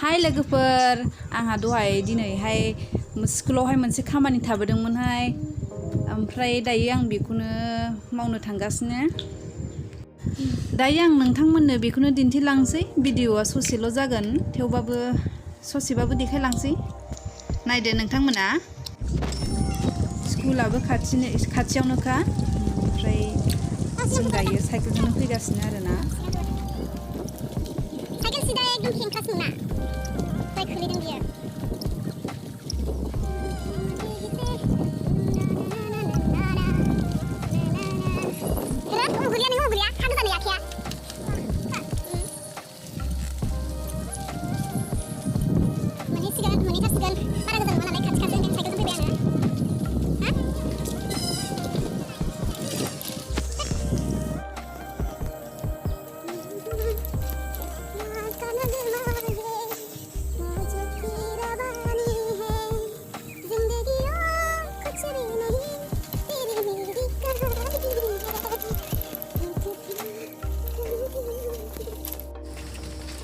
हाय लोगोफोर आंहा दहाय दिनैहाय स्कुलावहाय मोनसे खामानि थाबोदोंमोनहाय ओमफ्राय दायो आं बेखौनो मावनो थांगासिनो दायो आं नोंथांमोननो बेखौनो दिन्थिलांसै भिडिअआ ससेल' जागोन थेवबाबो ससेबाबो देखायलांसै नायदो नोंथांमोना स्कुलाबो खाथियावनोखा ओमफ्राय जों दायो साइकेलजोंनो फैगासिनो आरोना साइकेल सिदा एकदम खेंख्रास नङा जाय खोलैदों बियो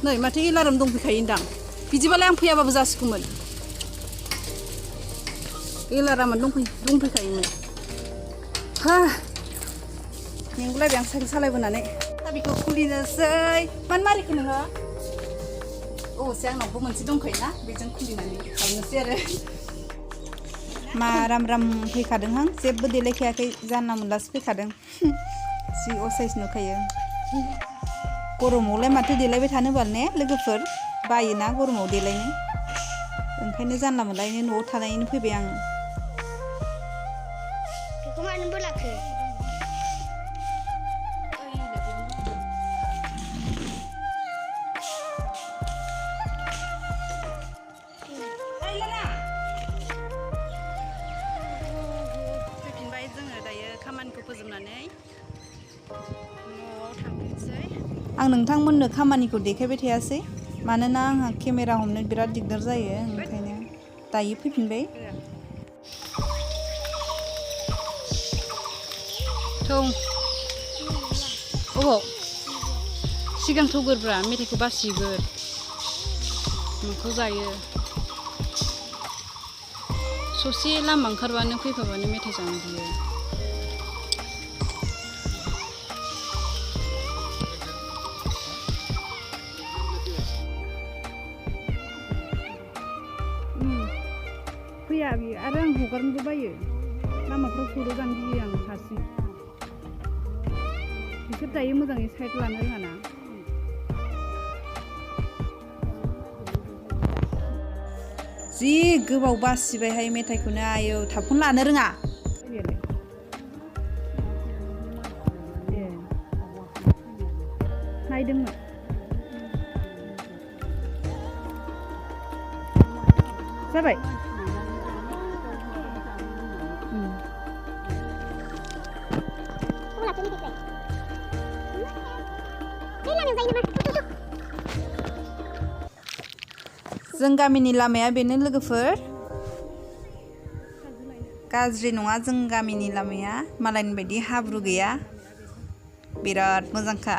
नै माथो एलार्म दंफैखायोदां बिदिबालाय आं फैयाबाबो जासिगौमोन एलार्मआ दंफैखायोमोन हा मेंगुलायबाय आं साइकेल सालायबोनानै दा बेखौ खुलिनोसै मानो मारिखो नोङो अबसे आंनावबो मोनसे दंखायोना बेजों खुलिनानै खालामनोसै आरो मा राम फैखादोंहां जेबो देलायखायाखै जानला मोनलासो फैखादों जि असाइस नुखायो गरमावलाय माथो देलायबाय थानो बाल ने लोगोफोर बायोना गरमाव देलायनो ओंखायनो जानला मोनलायनो न'आव थानायनो फैबाय आं बेखौ मानो बोलाखो फैफिनबाय जोङो दायो खामानिखौ फोजोबनानै न'आव थांफिनसै आं नोंथांमोननो खामानिखौ देखायबाय थायासै मानोना आंहा केमेरा हमनो बिराद दिगदार जायो ओंखायनो दायो फैफिनबाय थौ अबाव सिगां थौगोरब्रा मेथाइखौ बासिगोर नोंखौ जायो ससे लामा ओंखारबानो फैफाबानो मेथाइ जानो बियो फैया बियो आरो आं हगारनोबो बायो लामाफ्राव सौदाव जानो गियो आं हारसिं बिसोर दायो मोजाङै साइड लानो रोङाना जि गोबाव बासिबायहाय मेथाइखौनो आयौ थाबखौनो लानो रोङा नायदोंमोन जाबाय जों गामिनि लामाया बेनो लोगोफोर गाज्रि नङा जों गामिनि लामाया मालायनि बायदि हाब्रु गैया बिराद मोजांखा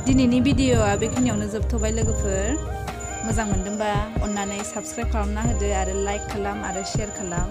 दिनैनि भिडिअआ बेखिनियावनो जोबथ'बाय लोगोफोर मोजां मोनदोंबा अन्नानै साबस्क्राइब खालामना होदो आरो लाइक खालाम आरो शेयार खालाम